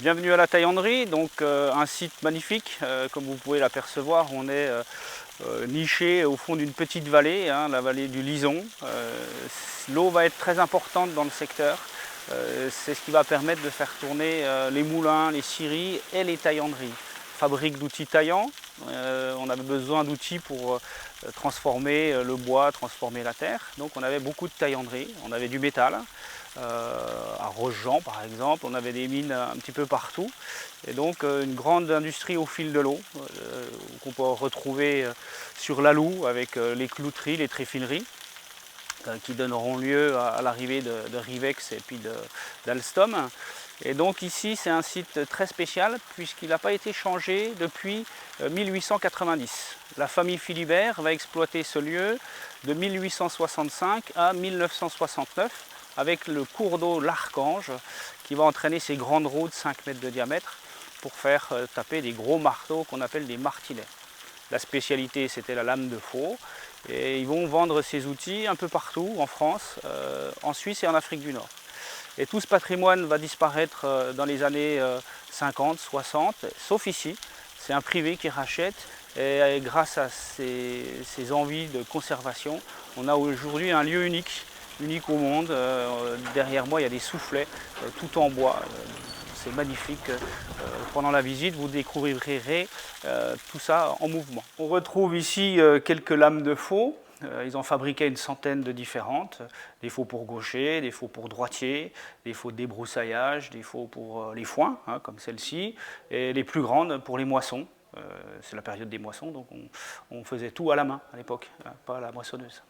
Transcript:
Bienvenue à la taillanderie, donc un site magnifique, comme vous pouvez l'apercevoir, on est niché au fond d'une petite vallée, hein, la vallée du Lison. L'eau va être très importante dans le secteur, c'est ce qui va permettre de faire tourner les moulins, les scieries et les taillanderies. Fabrique d'outils taillants, on avait besoin d'outils pour transformer le bois, transformer la terre, donc on avait beaucoup de taillanderies, on avait du métal. À Rochejean par exemple, on avait des mines un petit peu partout et donc une grande industrie au fil de l'eau qu'on peut retrouver sur l'Alou avec les clouteries, les tréfileries qui donneront lieu à l'arrivée de Rivex et puis d'Alstom. Et donc ici c'est un site très spécial puisqu'il n'a pas été changé depuis 1890. La famille Philibert va exploiter ce lieu de 1865 à 1969 avec le cours d'eau l'Archange qui va entraîner ces grandes roues de 5 mètres de diamètre pour faire taper des gros marteaux qu'on appelle des martinets. La spécialité c'était la lame de faux et ils vont vendre ces outils un peu partout en France, en Suisse et en Afrique du Nord. Et tout ce patrimoine va disparaître dans les années 50, 60, sauf ici. C'est un privé qui rachète et grâce à ces envies de conservation, on a aujourd'hui un lieu unique au monde. Derrière moi, il y a des soufflets, tout en bois. C'est magnifique. Pendant la visite, vous découvrirez tout ça en mouvement. On retrouve ici quelques lames de faux. Ils en fabriquaient une centaine de différentes. Des faux pour gaucher, des faux pour droitier, des faux de débroussaillage, des faux pour les foins, hein, comme celle-ci, et les plus grandes pour les moissons. C'est la période des moissons, donc on faisait tout à la main à l'époque, hein, pas à la moissonneuse.